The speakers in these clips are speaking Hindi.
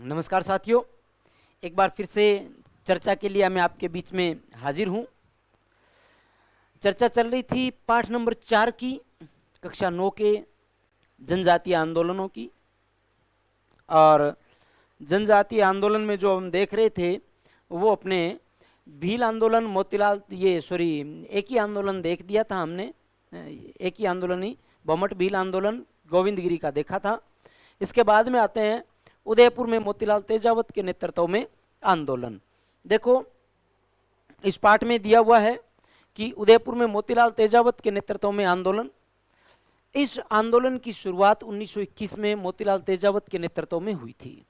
नमस्कार साथियों, एक बार फिर से चर्चा के लिए मैं आपके बीच में हाजिर हूँ। चर्चा चल रही थी पाठ नंबर 4 की, कक्षा 9 के जनजातीय आंदोलनों की। और जनजातीय आंदोलन में जो हम देख रहे थे वो अपने भील आंदोलन, मोतीलाल एक ही आंदोलन देख दिया था हमने। एक ही आंदोलन ही, बमट भील आंदोलन गोविंदगिरी का देखा था। इसके बाद में आते हैं उदयपुर में मोतीलाल तेजावत के नेतृत्व में आंदोलन। देखो, इस पाठ में दिया हुआ है कि उदयपुर में मोतीलाल तेजावत के नेतृत्व में आंदोलन। इस आंदोलन की शुरुआत 1921 में मोतीलाल तेजावत के नेतृत्व में हुई थी।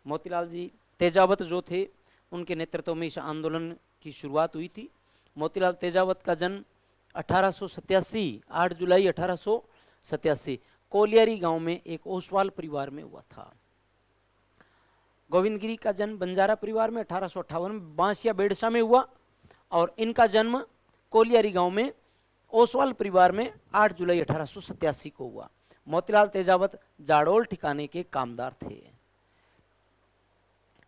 मोतीलाल जी तेजावत जो थे, उनके नेतृत्व में इस आंदोलन की शुरुआत हुई थी। मोतीलाल तेजावत का जन्म 8 जुलाई 1887 कोलियारी गांव में एक ओसवाल परिवार में हुआ था। गोविंदगिरी का जन्म बंजारा परिवार में 1858 में बांसिया बेड़सा में हुआ और इनका जन्म कोलियारी गांव में ओसवाल परिवार में 8 जुलाई 1887 को हुआ। मोतीलाल तेजावत जाडोल ठिकाने के कामदार थे।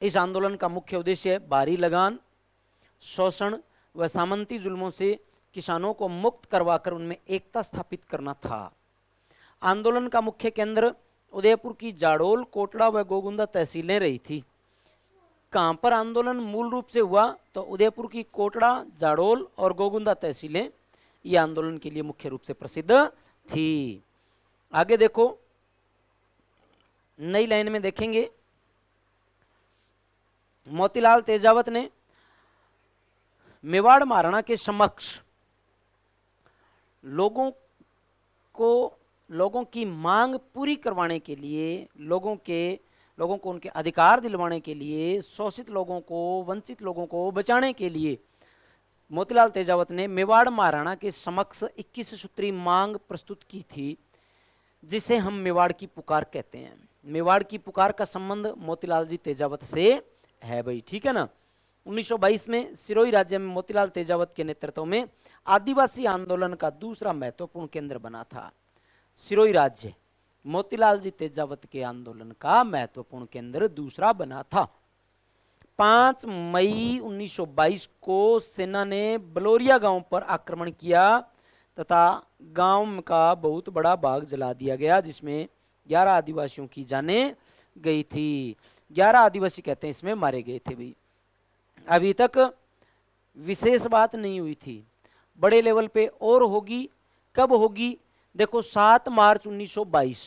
इस आंदोलन का मुख्य उद्देश्य बाहरी लगान, शोषण व सामंती जुल्मों से किसानों को मुक्त करवाकर उनमें एकता स्थापित करना था। आंदोलन का मुख्य केंद्र उदयपुर की जाडोल, कोटड़ा व गोगुंदा तहसीलें रही थी। कहां पर आंदोलन मूल रूप से हुआ तो उदयपुर की कोटड़ा, जाडोल और गोगुंदा तहसीलें ये आंदोलन के लिए मुख्य रूप से प्रसिद्ध थी। आगे देखो, नई लाइन में देखेंगे, मोतीलाल तेजावत ने मेवाड़ महाराणा के समक्ष लोगों की मांग पूरी करवाने के लिए, लोगों को उनके अधिकार दिलवाने के लिए, शोषित लोगों को, वंचित लोगों को बचाने के लिए मोतीलाल तेजावत ने मेवाड़ महाराणा के समक्ष 21 सूत्री मांग प्रस्तुत की थी, जिसे हम मेवाड़ की पुकार कहते हैं। मेवाड़ की पुकार का संबंध मोतीलाल जी तेजावत से है भाई, ठीक है ना। 1922 में सिरोही राज्य में मोतीलाल तेजावत के नेतृत्व में आदिवासी आंदोलन का दूसरा महत्वपूर्ण केंद्र बना था। सिरोही राज्य मोतीलाल जी तेजावत के आंदोलन का महत्वपूर्ण केंद्र दूसरा बना था। 5 मई 1922 को सेना ने बलोरिया गांव पर आक्रमण किया तथा गांव का बहुत बड़ा भाग जला दिया गया, जिसमें 11 आदिवासियों की जानें गई थी। 11 आदिवासी कहते हैं इसमें मारे गए थे भी। अभी तक विशेष बात नहीं हुई थी, बड़े लेवल पे और होगी। कब होगी? देखो, 7 मार्च 1922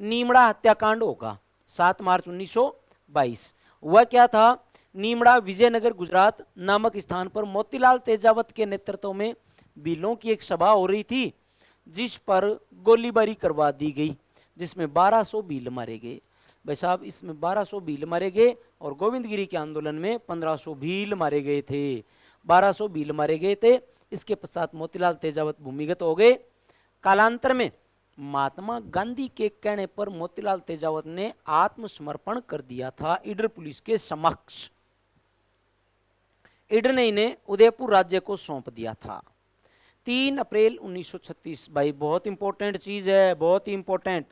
नीमड़ा हत्याकांड होगा। 7 मार्च 1922 वह क्या था? नीमड़ा विजयनगर गुजरात नामक स्थान पर मोतीलाल तेजावत के नेतृत्व में भीलों की एक सभा हो रही थी, जिस पर गोलीबारी करवा दी गई, जिसमें 1200 भील मारे गए। भाई साहब, इसमें 1200 भील मारे गए और गोविंदगिरी के आंदोलन में 1500 भील मारे गए थे। 1200 भील मारे गए थे। इसके पश्चात मोतीलाल तेजावत भूमिगत हो गए। कालांतर में महात्मा गांधी के कहने पर मोतीलाल तेजावत ने आत्मसमर्पण कर दिया था ईडर पुलिस के समक्ष। ईडर ने इन्हें उदयपुर राज्य को सौंप दिया था। 3 अप्रैल 1936, भाई बहुत इंपॉर्टेंट चीज है, बहुत ही इंपॉर्टेंट।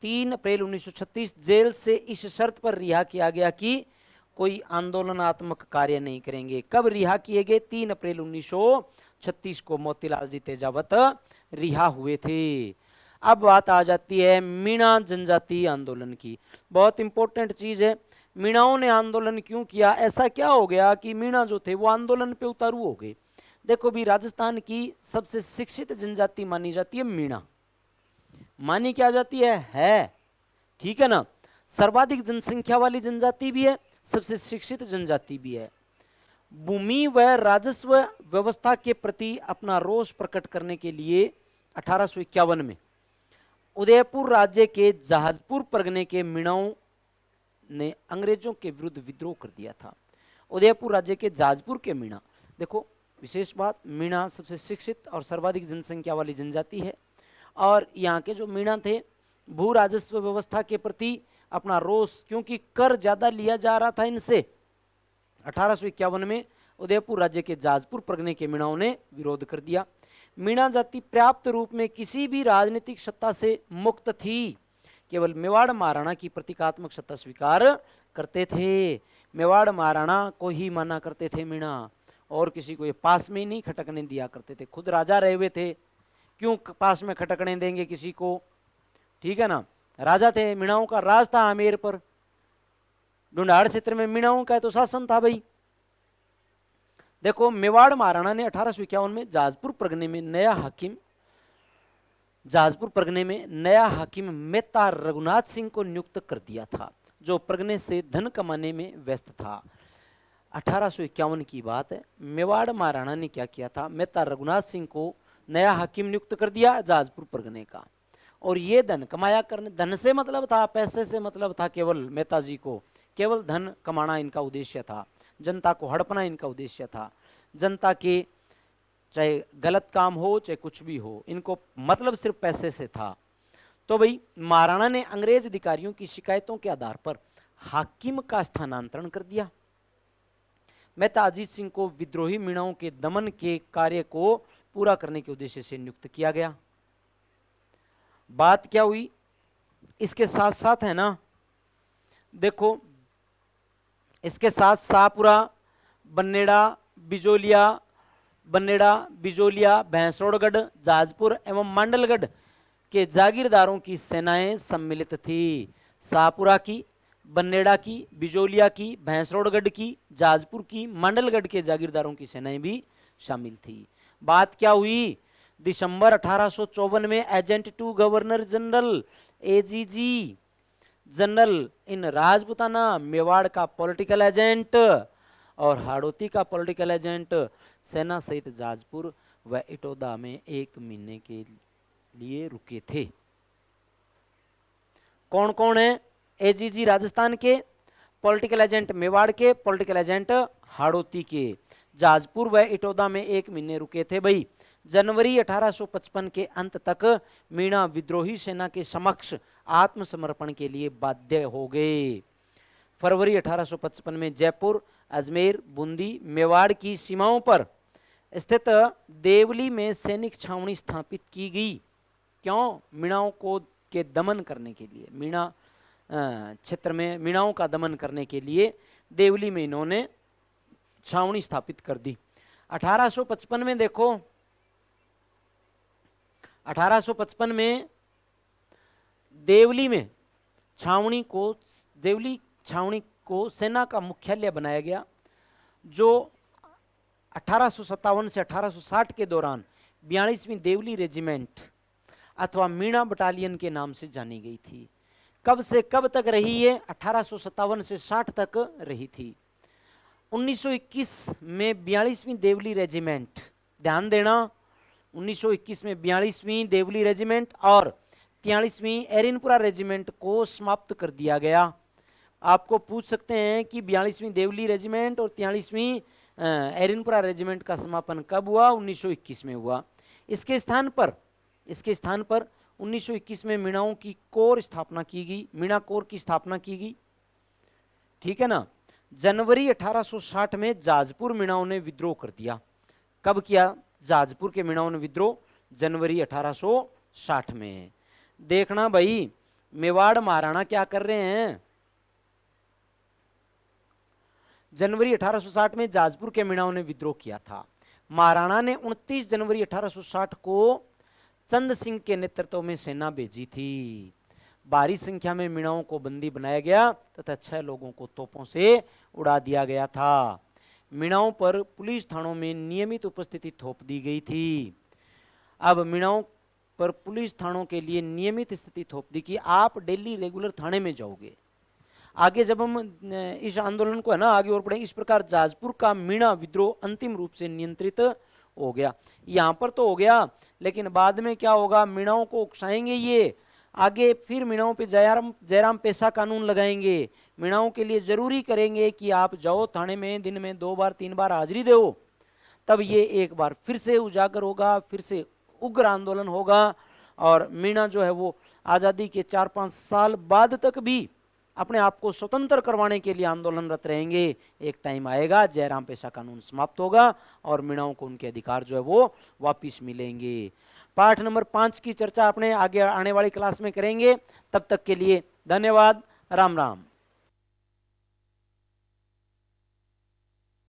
3 अप्रैल 1936 जेल से इस शर्त पर रिहा किया गया कि कोई आंदोलनात्मक कार्य नहीं करेंगे। कब रिहा किए गए? 3 अप्रैल 1936 को मोतीलाल जी तेजावत रिहा हुए थे। अब बात आ जाती है मीणा जनजातीय आंदोलन की। बहुत इंपॉर्टेंट चीज है, मीणाओं ने आंदोलन क्यों किया? ऐसा क्या हो गया कि मीणा जो थे वो आंदोलन पे उतारू हो गए? देखो भी, राजस्थान की सबसे शिक्षित जनजाति मानी जाती है मीणा। मानी क्या जाती है, ठीक है ना। सर्वाधिक जनसंख्या वाली जनजाति भी है, सबसे शिक्षित जनजाति भी है। भूमि व राजस्व व्यवस्था के प्रति अपना रोष प्रकट करने के लिए 1851 में उदयपुर राज्य के जहाजपुर परगने के मीणाओं ने अंग्रेजों के विरुद्ध विद्रोह कर दिया था। उदयपुर राज्य के जहाजपुर के मीणा, देखो विशेष बात, मीणा सबसे शिक्षित और सर्वाधिक जनसंख्या वाली जनजाति है। और यहाँ के जो मीणा थे, भू राजस्व व्यवस्था के प्रति अपना रोष, क्योंकि कर ज्यादा लिया जा रहा था इनसे, 1851 में उदयपुर राज्य के जहाजपुर परगने के मीणाओं ने विरोध कर दिया। मीणा जाति पर्याप्त रूप में किसी भी राजनीतिक सत्ता से मुक्त थी, केवल मेवाड़ महाराणा की प्रतीकात्मक सत्ता स्वीकार करते थे। मेवाड़ महाराणा को ही माना करते थे मीणा, और किसी को ये पास में ही नहीं खटकने दिया करते थे। खुद राजा रहे हुए थे, क्यों पास में खटकने देंगे किसी को, ठीक है ना। राजा थे, मीणाओं का राज था आमेर पर, ढूंढाड़ क्षेत्र में मीणाओं का तो शासन था भाई। देखो मेवाड़ महाराणा ने 1851 में जाजपुर परगने में नया हाकिम मेहता रघुनाथ सिंह को नियुक्त कर दिया था, जो परगने से धन कमाने में व्यस्त था। 1851 की बात है। मेवाड़ महाराणा ने क्या किया था, मेहता रघुनाथ सिंह को नया हाकिम नियुक्त कर दिया जाजपुर परगने का, और ये धन कमाया करने, धन से मतलब था, पैसे से मतलब था केवल मेहता जी को, केवल धन कमाना इनका उद्देश्य था, जनता को हड़पना इनका उद्देश्य था। जनता के चाहे गलत काम हो चाहे कुछ भी हो, इनको मतलब सिर्फ पैसे से था। तो भाई महाराणा ने अंग्रेज अधिकारियों की शिकायतों के आधार पर हाकिम का स्थानांतरण कर दिया। मेहता अजीत सिंह को विद्रोही मीणाओं के दमन के कार्य को पूरा करने के उद्देश्य से नियुक्त किया गया। बात क्या हुई, इसके साथ साथ है ना, देखो इसके साथ शाहपुरा, बन्नेड़ा, बिजोलिया, भैंसरोड़गढ़, जाजपुर एवं मांडलगढ़ के जागीरदारों की सेनाएं सम्मिलित थी। शाहपुरा की, बन्नेड़ा की, बिजोलिया की, भैंसरोड़गढ़ की, जाजपुर की, मांडलगढ़ के जागीरदारों की सेनाएं भी शामिल थी। बात क्या हुई, दिसंबर 1854 में agent to governor general AGG general in Rajputana, Mewar का पॉलिटिकल एजेंट और हाड़ौती का पॉलिटिकल एजेंट सेना सहित जाजपुर व इटौदा में 1 महीने के लिए रुके थे। कौन कौन है, एजीजी राजस्थान के, पॉलिटिकल एजेंट मेवाड़ के, पॉलिटिकल एजेंट हाड़ौती के, जाजपुर व इटौदा में 1 महीने रुके थे भाई। जनवरी 1855 के अंत तक मीणा विद्रोही सेना के समक्ष आत्मसमर्पण के लिए बाध्य हो गए। फरवरी 1855 में जयपुर, अजमेर, बूंदी, मेवाड़ की सीमाओं पर स्थित देवली में सैनिक छावनी स्थापित की गई। क्यों, मीणाओं को के दमन करने के लिए, मीणा क्षेत्र में मीणाओं का दमन करने के लिए देवली में इन्होंने छावनी स्थापित कर दी। 1855 में देखो, 1855 में देवली छावनी को सेना का मुख्यालय बनाया गया, जो 1857 से 1860 के दौरान 42वीं देवली रेजिमेंट अथवा मीणा बटालियन के नाम से जानी गई थी। कब से कब तक रही है, 1857 से 60 तक रही थी। 1921 में 42वीं देवली रेजिमेंट, ध्यान देना, 1921 में 42वीं देवली रेजिमेंट और 43वीं एरिनपुरा रेजिमेंट को समाप्त कर दिया गया। आपको पूछ सकते हैं कि 42वीं देवली रेजिमेंट और 43वीं एरिनपुरा रेजिमेंट का समापन कब हुआ, 1921 में हुआ। इसके स्थान पर 1921 में मीणाओं की कोर स्थापना की गई, मीणा कोर की स्थापना की गई, ठीक है ना। जनवरी 1860 में जाजपुर मीणाओं ने विद्रोह कर दिया। कब किया जाजपुर के मीणाओं ने विद्रोह, जनवरी 1860 में। देखना भाई मेवाड़ महाराणा क्या कर रहे हैं, जनवरी 1860 में जाजपुर के मीणाओं ने विद्रोह किया था। महाराणा ने 29 जनवरी 1860 को चंद सिंह के नेतृत्व में सेना भेजी थी। भारी संख्या में मीणाओं को बंदी बनाया गया तथा 6 लोगों को तोपों से उड़ा दिया गया था। मीणाओं पर पुलिस थानों में नियमित उपस्थिति थोप दी गई थी। अब मीणाओं पर पुलिस थानों के लिए नियमित स्थिति थोप दी कि आप डेली रेगुलर थाने में जाओगे। आगे जब हम इस आंदोलन को है ना आगे और बढ़ेंगे, इस प्रकार जाजपुर का मीणा विद्रोह अंतिम रूप से नियंत्रित हो गया। यहाँ पर तो हो गया, लेकिन बाद में क्या होगा, मीणाओं को उकसाएंगे ये, आगे फिर मीणाओं पे जयराम पेशा कानून लगाएंगे, मीणाओं के लिए जरूरी करेंगे कि आप जाओ थाने में दिन में 2 बार 3 बार हाजिरी दो। तब ये एक बार फिर से उजागर होगा, फिर से उग्र आंदोलन होगा और मीणा जो है वो आज़ादी के 4-5 साल बाद तक भी अपने आप को स्वतंत्र करवाने के लिए आंदोलनरत रहेंगे। एक टाइम आएगा जयराम पेशा कानून समाप्त होगा और मीणाओं को उनके अधिकार जो है वो वापिस मिलेंगे। पाठ नंबर 5 की चर्चा अपने आगे आने वाली क्लास में करेंगे। तब तक के लिए धन्यवाद। राम राम।